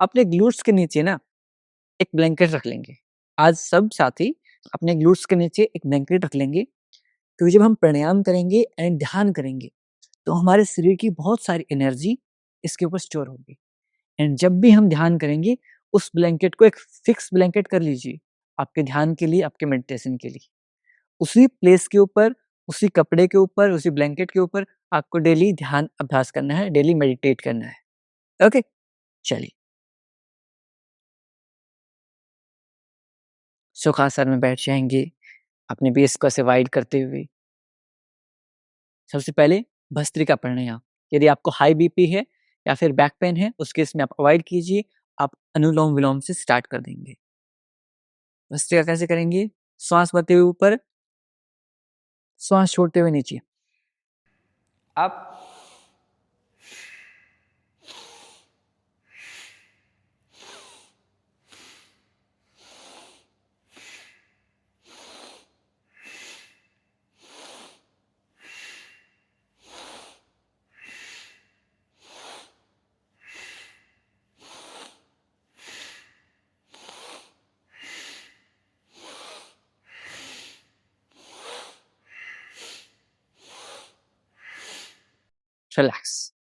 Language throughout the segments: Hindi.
अपने ग्लूट्स के नीचे ना एक ब्लैंकेट रख लेंगे। आज सब साथी अपने ग्लूट्स के नीचे एक ब्लैंकेट रख लेंगे, क्योंकि जब हम प्राणायाम करेंगे एंड ध्यान करेंगे, तो हमारे शरीर की बहुत सारी एनर्जी इसके ऊपर स्टोर होगी। एंड जब भी हम ध्यान करेंगे, उस ब्लैंकेट को एक फिक्स ब्लैंकेट कर लीजिए, आपके ध्यान के लिए, आपके मेडिटेशन के लिए। उसी प्लेस के ऊपर, उसी कपड़े के ऊपर, उसी ब्लैंकेट के ऊपर आपको डेली ध्यान अभ्यास करना है, डेली मेडिटेट करना है। ओके, चलिए। सुखासन में बैठ जाएंगे, अपने बेस को ऐसे वाइड करते हुए। सबसे पहले भस्त्रिका प्राणायाम। यदि आपको हाई बीपी है या फिर बैक पेन है, उस केस में आप अवॉइड कीजिए। आप अनुलोम विलोम से स्टार्ट कर देंगे। भस्त्रिका कैसे करेंगे? श्वास भरते हुए ऊपर, श्वास छोड़ते हुए नीचे। Up, relax.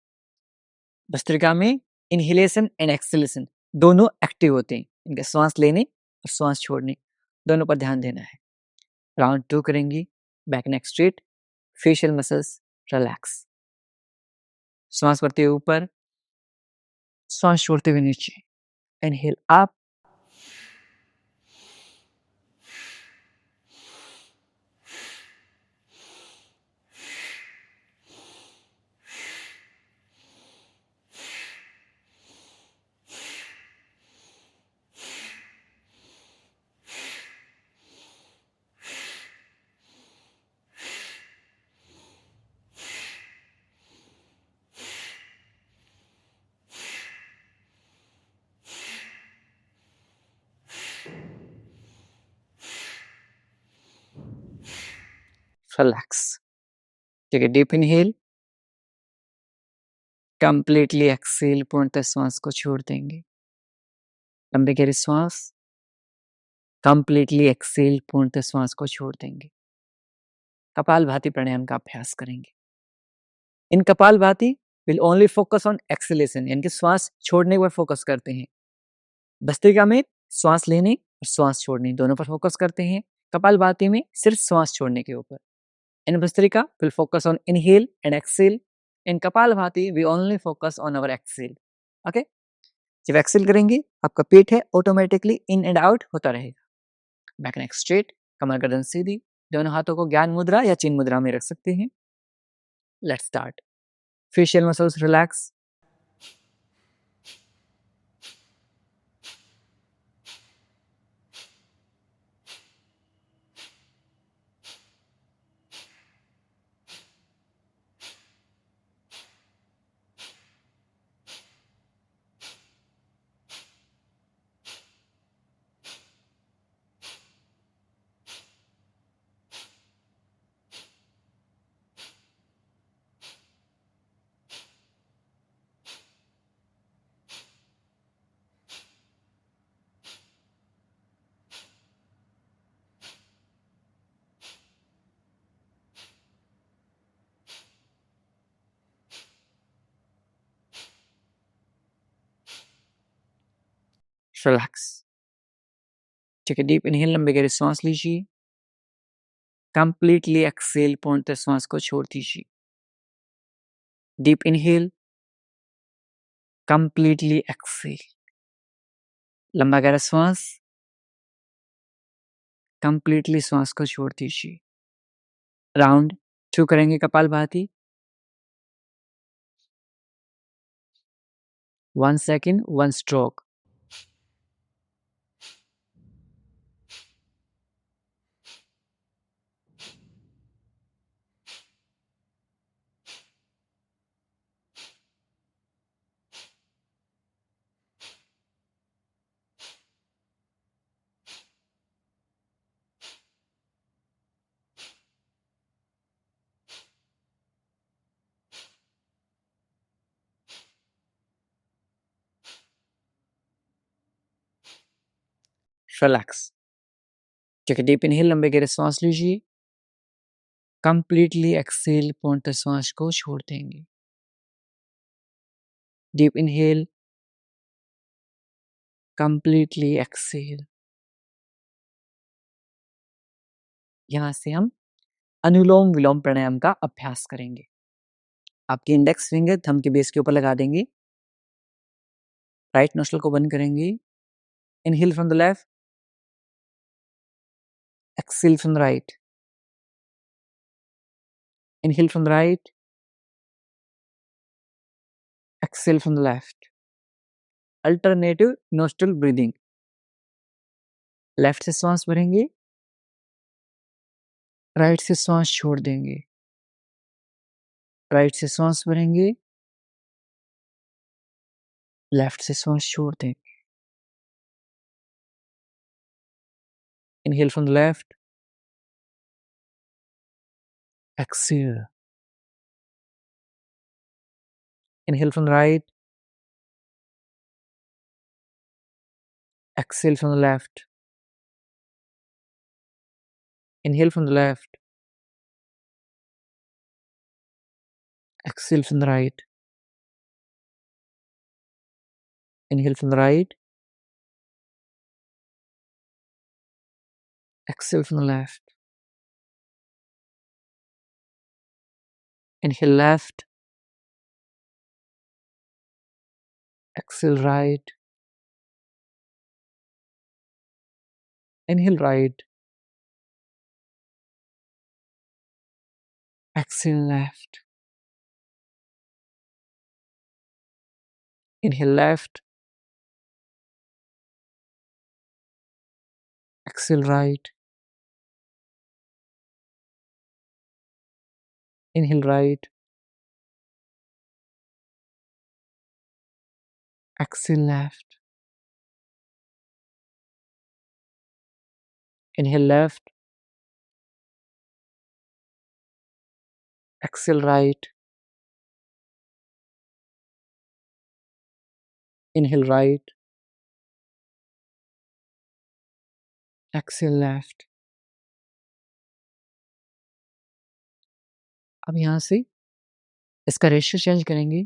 भस्त्रिका में इनहेलेशन एंड एक्सहेलेशन दोनों एक्टिव होते हैं। इनका श्वास लेने और श्वास छोड़ने दोनों पर ध्यान देना है। राउंड 2 करेंगे। Back neck straight, facial muscles relax. श्वास भरते हुए ऊपर, श्वास छोड़ते हुए नीचे। Inhale up, relax. ठीक है, डीप इनहेल, कंप्लीटली एक्सेल, पूर्णतः श्वास को छोड़ देंगे। लंबे गहरे श्वास, कंप्लीटली एक्सेल, पूर्णतः श्वास को छोड़ देंगे। कपालभाति प्राणायाम का अभ्यास करेंगे। In Kapalbhati will only focus on exhalation, यानी कि श्वास छोड़ने पर फोकस करते हैं। भस्त्रिका में श्वास लेने और श्वास छोड़ने दोनों पर फोकस करते हैं। कपालभाति में सिर्फ श्वास छोड़ने के ऊपर। In Bhastrika will focus on inhale and exhale. In Kapalbhati we only focus on our exhale. Okay, जब एक्सेल करेंगे, आपका पेट है ऑटोमेटिकली इन एंड आउट होता रहेगा। बैक नेक स्ट्रेट, कमर गर्दन सीधी। दोनों हाथों को ज्ञान मुद्रा या चिन्ह मुद्रा में रख सकते हैं। Let's start. Facial muscles relax, relax. ठीक है, डीप इनहेल, लंबे गहरे सांस लीजिए। कंप्लीटली एक्सेल, पूर्णतः श्वास को छोड़ दीजिए। डीप इनहेल, कंप्लीटली एक्सेल, लंबा गहरा श्वास, कंप्लीटली श्वास को छोड़ दीजिए। राउंड 2 करेंगे kapalbhati. 1 second, 1 stroke. Relax. Take a deep inhale, लंबे गहरे सांस लीजिए। कंप्लीटली एक्सहेल, पूर्णतः श्वास को छोड़ देंगे। Deep inhale, completely exhale. यहाँ से हम अनुलोम विलोम प्राणायाम का अभ्यास करेंगे। आपकी इंडेक्स फिंगर थंब के बेस के ऊपर लगा देंगे। राइट नोस्ट्रल को बंद करेंगे। Inhale from the left, exhale from the right. Inhale from the right, exhale from the left. Alternative nostril breathing. Left से श्वास भरेंगे, राइट से श्वास छोड़ देंगे। राइट से श्वास भरेंगे, लेफ्ट से श्वास छोड़ देंगे। Inhale from the left, exhale. Inhale from the right, exhale from the left. Inhale from the left, exhale from the right. Inhale from the right, exhale from the left. Inhale left, exhale right. Inhale right, exhale left. Inhale left, exhale right. Inhale right, exhale left. Inhale left, exhale right. Inhale right, exhale left. अब यहाँ से इसका रेशियो चेंज करेंगे।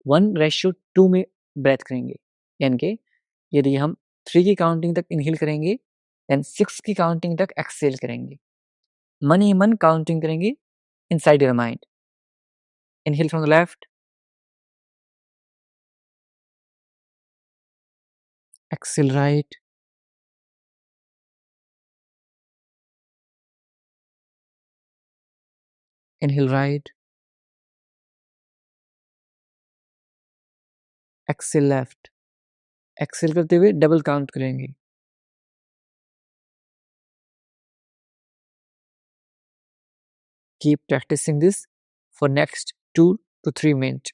1:2 में ब्रेथ करेंगे। यानी कि यदि हम 3 की काउंटिंग तक इनहेल करेंगे, देन 6 की काउंटिंग तक एक्सहेल करेंगे। मन ही मन काउंटिंग करेंगे inside your mind. Inhale from the left, exhale right, inhale right, exhale left. Exhale करते हुए डबल काउंट करेंगे। Keep practicing this for next 2 to 3 minutes.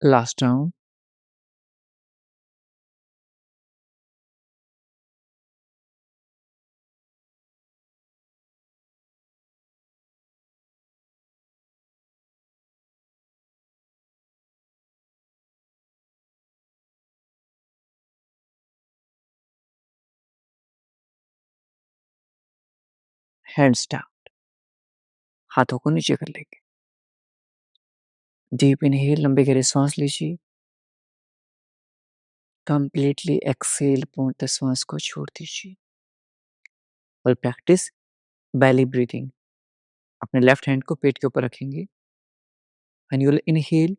Last round. Hands down. हाथों को नीचे कर लेंगे। डीप इनहेल, लंबे गहरे सांस लीजिए। कंप्लीटली एक्सेल, पूर्णतः श्वास को छोड़ दीजिए। और प्रैक्टिस बैली ब्रीथिंग। अपने लेफ्ट हैंड को पेट के ऊपर रखेंगे। And you will inhale,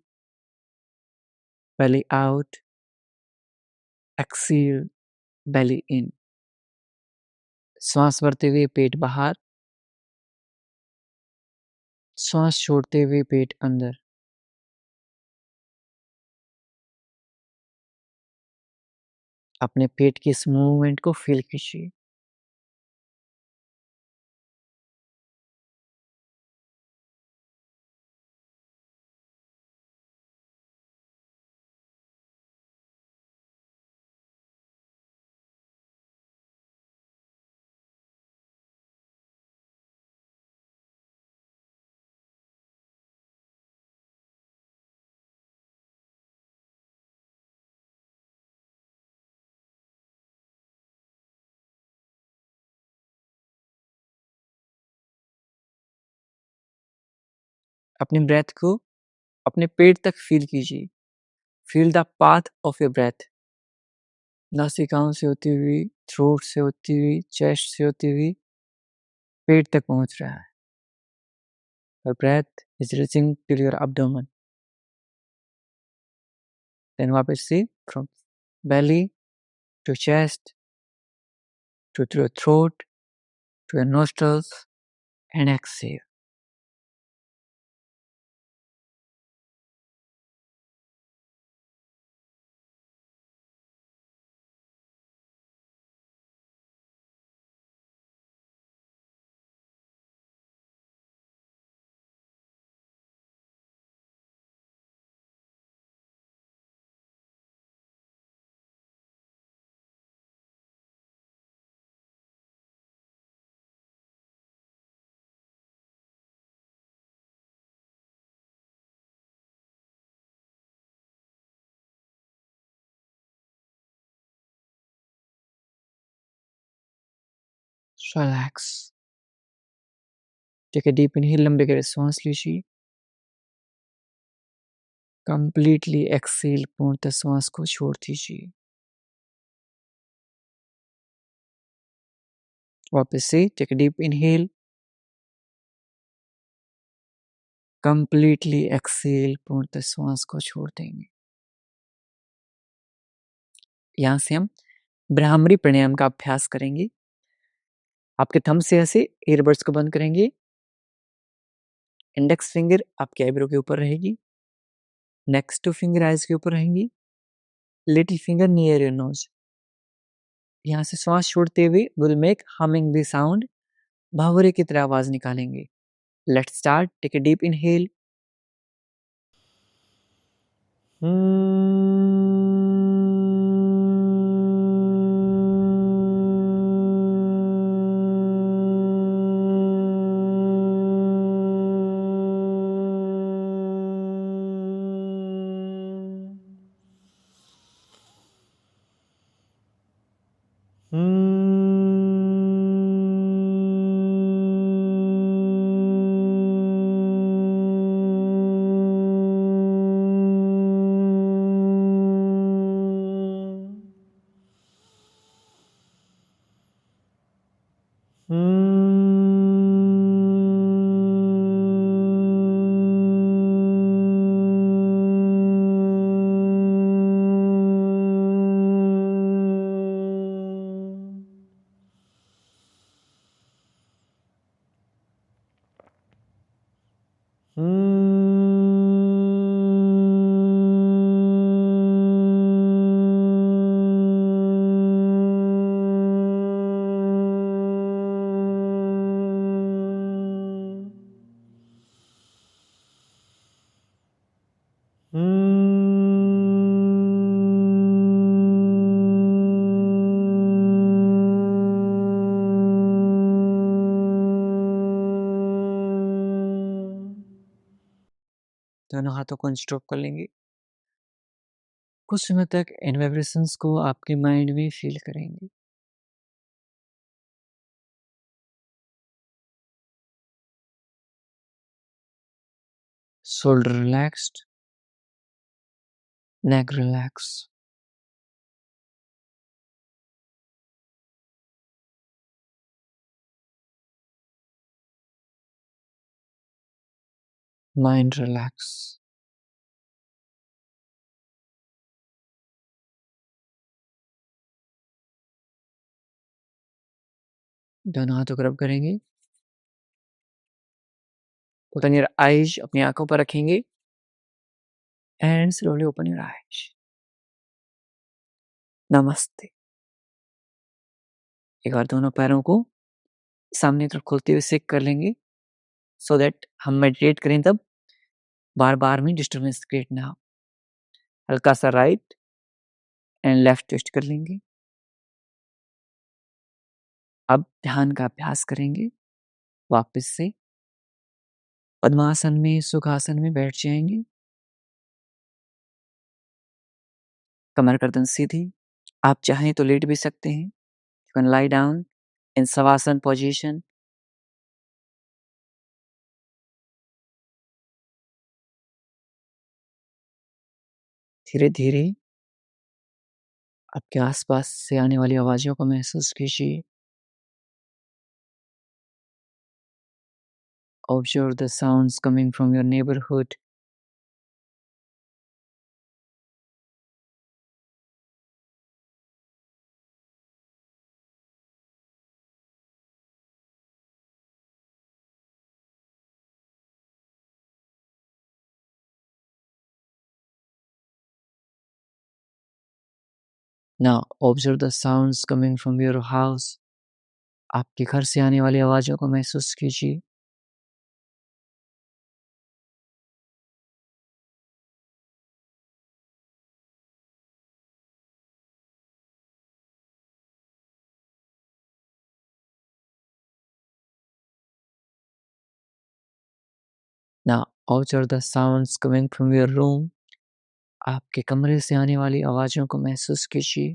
belly out, exhale, belly in. श्वास भरते हुए पेट बाहर, श्वास छोड़ते हुए पेट अंदर। अपने पेट की इस मूवमेंट को फील कीजिए। अपनी ब्रेथ को अपने पेट तक फील कीजिए। Feel the path of your breath. नासिकाओं से होती हुई, थ्रोट से होती हुई, चेस्ट से होती हुई पेट तक पहुंच रहा है। Your breath is reaching till your abdomen. Then वापस से from belly to chest to your throat to your nostrils and exhale. Relax. Take a deep inhale, लंबे गहरे सांस लीजिए। कंप्लीटली एक्सेल, पूर्णतः श्वास को छोड़ दीजिए। वापस से take a deep inhale, completely exhale, पूर्णतः श्वास को छोड़ देंगे। यहाँ से हम ब्राह्मरी प्राणायाम का अभ्यास करेंगे। आपके थंब से ऐसे ईयरबड्स को बंद करेंगे। इंडेक्स फिंगर आपके आईब्रो के ऊपर रहेगी। नेक्स्ट टू फिंगर आइज के ऊपर रहेंगी। Little finger near your nose. यहाँ से श्वास छोड़ते हुए will make humming the sound. भंवरे की तरह आवाज निकालेंगे। Let's start. Take a deep inhale. दोनों हाथों को अनस्ट्रॉप कर लेंगे। कुछ समय तक इन वाइब्रेशंस को आपके माइंड में फील करेंगे। Shoulder relaxed, neck relax, mind relax. दोनों हाथों को रब करेंगे। Open your eyes, अपनी आंखों पर रखेंगे and slowly open your eyes. नमस्ते। एक बार दोनों पैरों को सामने की तरफ खोलते हुए सेक कर लेंगे so that हम मेडिटेट करें तब बार बार में डिस्टर्बेंस क्रिएट ना हो। हल्का सा राइट एंड लेफ्ट ट्विस्ट कर लेंगे। अब ध्यान का अभ्यास करेंगे। वापस से पद्मासन में, सुखासन में बैठ जाएंगे। कमर गर्दन सीधी। आप चाहें तो लेट भी सकते हैं। You can lie down in Savasana position. धीरे धीरे आपके आसपास से आने वाली आवाज़ों को महसूस कीजिए। Observe the sounds coming from your neighborhood. Now observe the sounds coming from your house. आपके घर से आने वाली आवाज़ों को महसूस कीजिए। Now observe the sounds coming from your room. आपके कमरे से आने वाली आवाज़ों को महसूस कीजिए।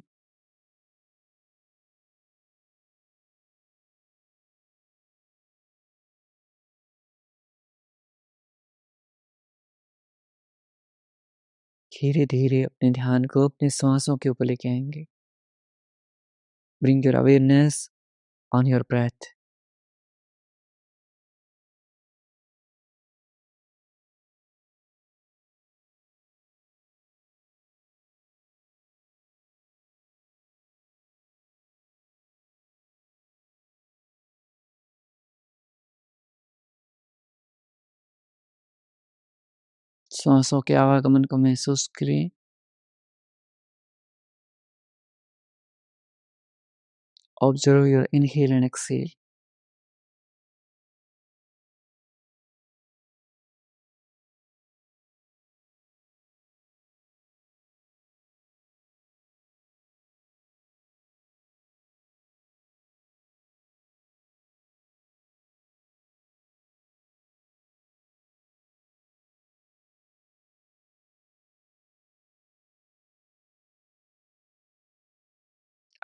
धीरे धीरे अपने ध्यान को अपने सांसों के ऊपर लेके आएंगे। Bring your awareness on your breath. सांसों के आवागमन को महसूस करें। Observe your inhale and exhale.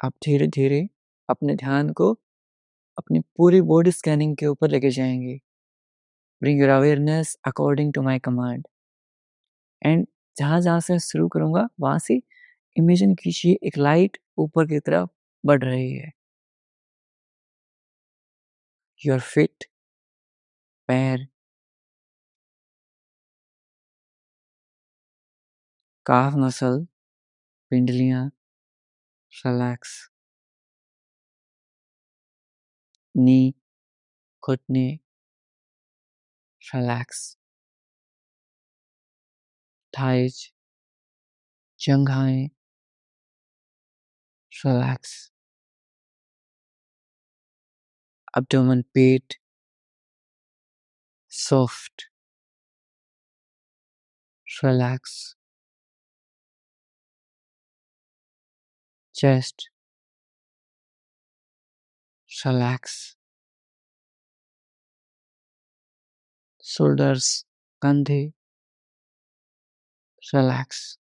आप धीरे धीरे अपने ध्यान को अपनी पूरी बॉडी स्कैनिंग के ऊपर लेके जाएंगे। Bring your awareness according to my command. And जहाँ जहाँ से शुरू करूँगा वहाँ से इमेजिन कीजिए एक लाइट ऊपर की तरफ बढ़ रही है। योर फिट, पैर, काफ मसल, पिंडलियाँ रिलैक्स, नी, घुटने रिलैक्स, थाइज, जंघाएं रिलैक्स, abdomen, पेट soft relax, chest relax, shoulders, कंधे relax.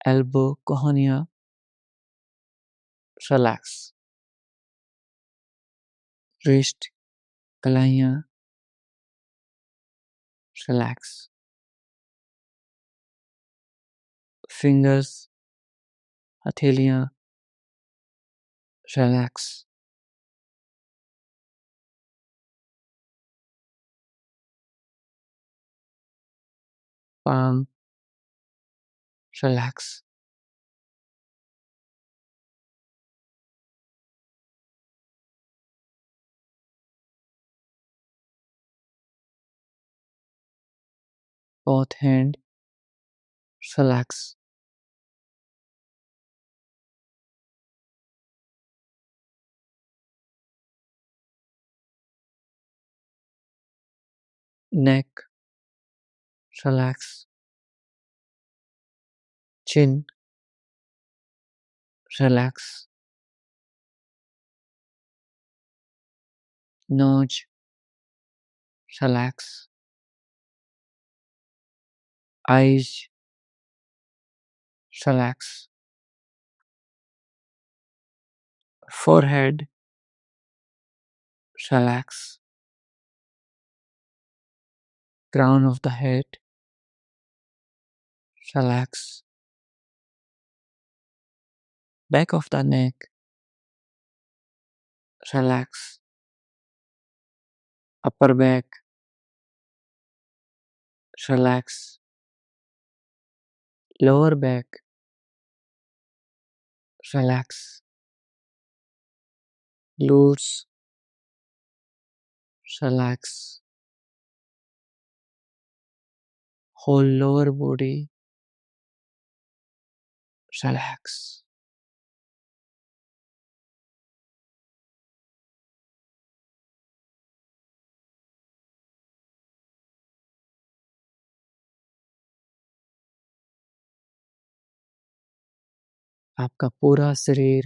Elbow, cornea, relax. Wrist, कलाइयाँ, relax. Fingers, हथेलियाँ, relax. Palm, relax. Both hand, relax. Neck, relax. Chin, relax. Nose, relax. Eyes, relax. Forehead, relax. Crown of the head, relax. Back of the neck, relax. Upper back, relax. Lower back, relax. Glutes, relax. Whole lower body, relax. आपका पूरा शरीर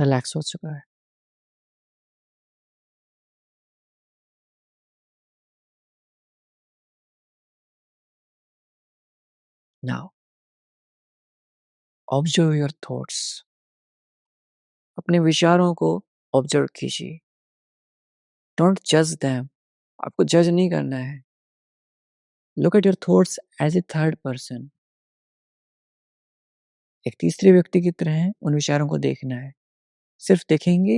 रिलैक्स हो चुका है। Now, observe your thoughts. अपने विचारों को ऑब्जर्व कीजिए। Don't judge them. आपको जज नहीं करना है। Look at your thoughts as a third person. एक तीसरे व्यक्ति की तरह उन विचारों को देखना है। सिर्फ देखेंगे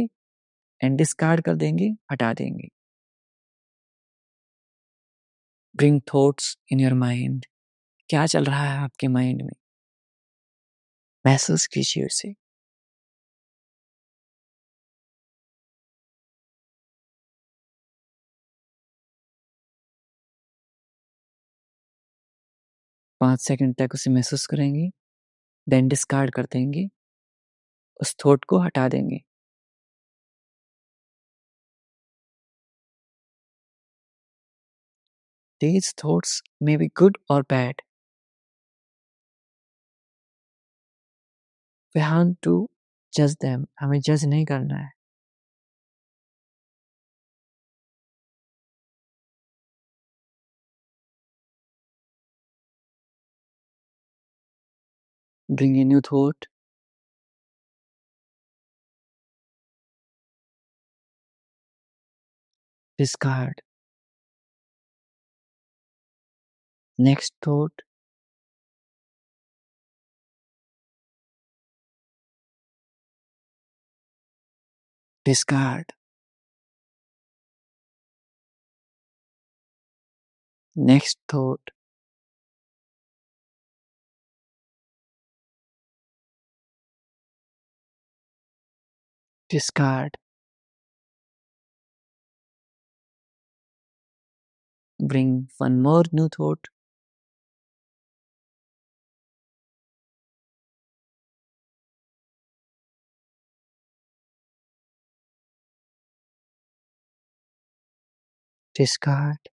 एंड डिस्कार्ड कर देंगे, हटा देंगे। Bring thoughts in your mind. क्या चल रहा है आपके माइंड में? महसूस कीजिए उसे। पाँच सेकंड तक उसे महसूस करेंगे, देन डिस्कार्ड कर देंगे, उस थॉट को हटा देंगे। These thoughts may be good or bad. We have to judge them. हमें जज नहीं करना है। Bring a new thought. Discard. Next thought. Discard. Next thought. Discard. Bring one more new thought. Discard.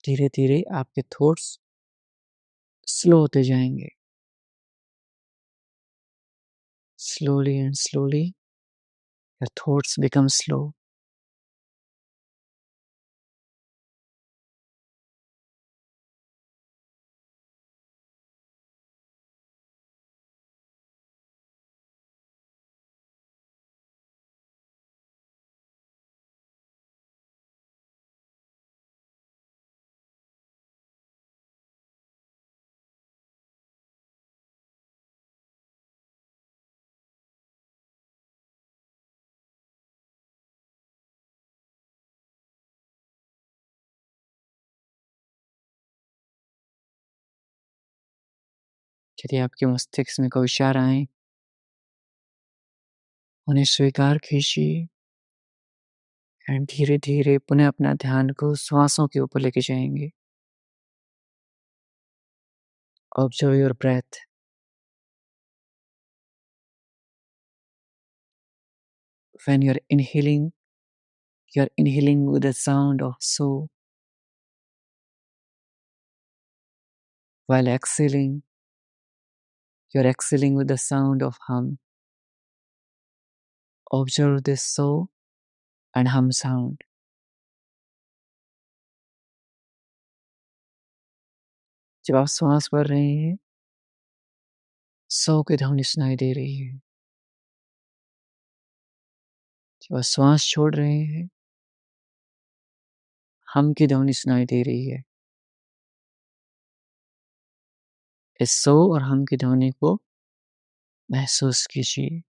धीरे-धीरे आपके थॉट्स स्लो होते जाएँगे। Slowly and slowly, your thoughts become slow. यदि आपके मस्तिष्क में कोई विचार आएँ, उन्हें स्वीकार कीजिए एंड धीरे-धीरे पुनः अपना ध्यान को श्वासों के ऊपर लेके जाएँगे। Observe your breath. When you're inhaling with the sound of so, while exhaling, you're exhaling with the sound of hum. Observe this so and hum sound. जब आप श्वास भर रहे हैं, सौ की ध्वनि सुनाई दे रही है। जब आप श्वास छोड़ रहे हैं, हम की ध्वनि सुनाई दे रही है। इस सो और हम की ध्वनि को महसूस कीजिए।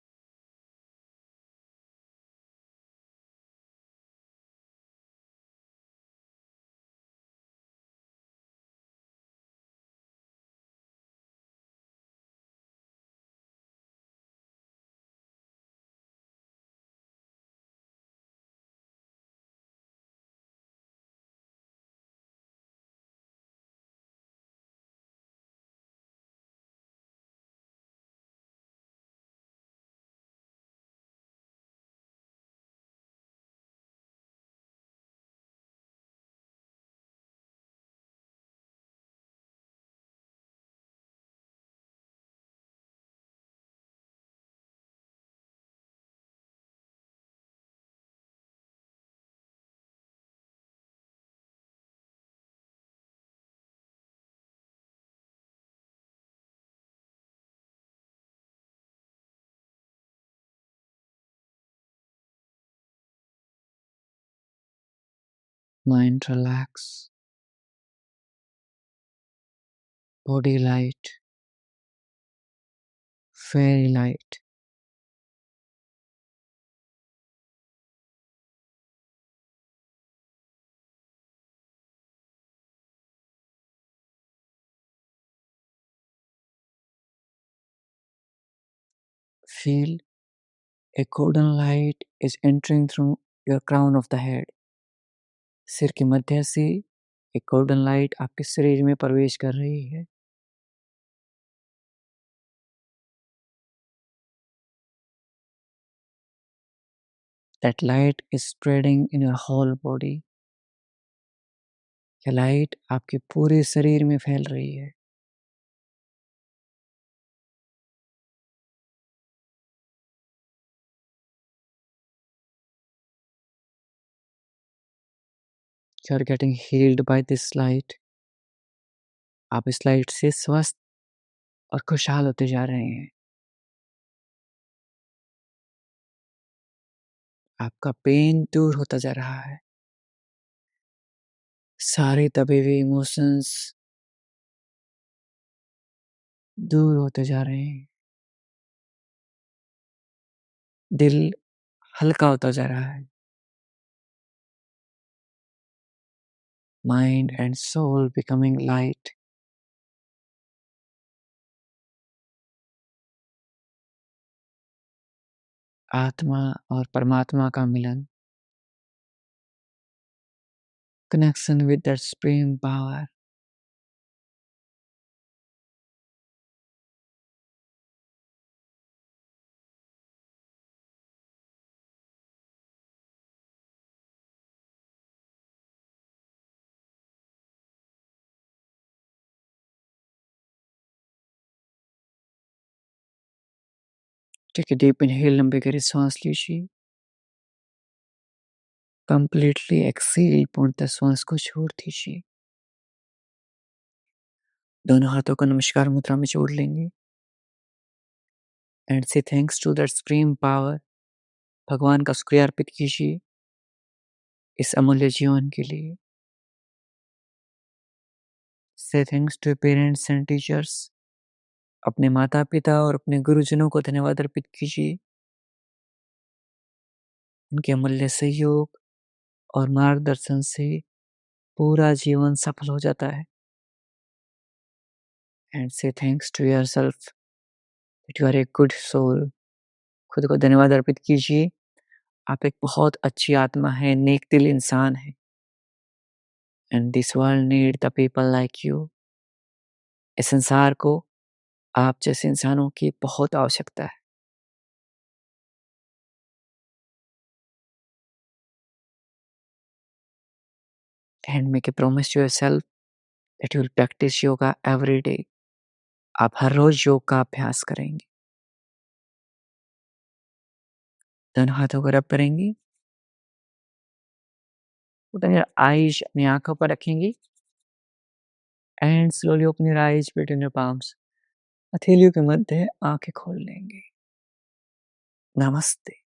Mind relax, body light, very light. Feel a golden light is entering through your crown of the head. सिर के मध्य से एक गोल्डन लाइट आपके शरीर में प्रवेश कर रही है। That light is spreading in your whole body. यह लाइट आपके पूरे शरीर में फैल रही है। You are getting healed by this light. आप इस लाइट से स्वस्थ और खुशहाल होते जा रहे हैं। आपका पेन दूर होता जा रहा है। सारे दबे हुए इमोशंस दूर होते जा रहे हैं। दिल हल्का होता जा रहा है। Mind and soul becoming light. आत्मा और परमात्मा का मिलन। Connection with that supreme power. Take a deep inhale, लंबी गहरी सांस लीजिए। कंप्लीटली एक्सहेल, पूर्णतः श्वास को छोड़ दीजिए। दोनों हाथों को नमस्कार मुद्रा में जोड़ लेंगे and say thanks to that supreme power. भगवान का शुक्रिया अर्पित कीजिए इस अमूल्य जीवन के लिए। Say thanks to parents and teachers. अपने माता-पिता और अपने गुरुजनों को धन्यवाद अर्पित कीजिए। उनके अमूल्य सहयोग और मार्गदर्शन से पूरा जीवन सफल हो जाता है। And say thanks to yourself that you are a good soul. खुद को धन्यवाद अर्पित कीजिए। आप एक बहुत अच्छी आत्मा हैं, नेक दिल इंसान हैं। And this world need the people like you. इस संसार को आप जैसे इंसानों की बहुत आवश्यकता है। And make a promise to yourself that you will practise yoga every day. आप हर रोज योग का अभ्यास करेंगे। दोनों हाथों को रब करेंगी। अपनी आइज अपनी आंखों पर रखेंगी and slowly open your eyes between your palms. हथेलियों के मध्य आंखें खोल लेंगे। नमस्ते।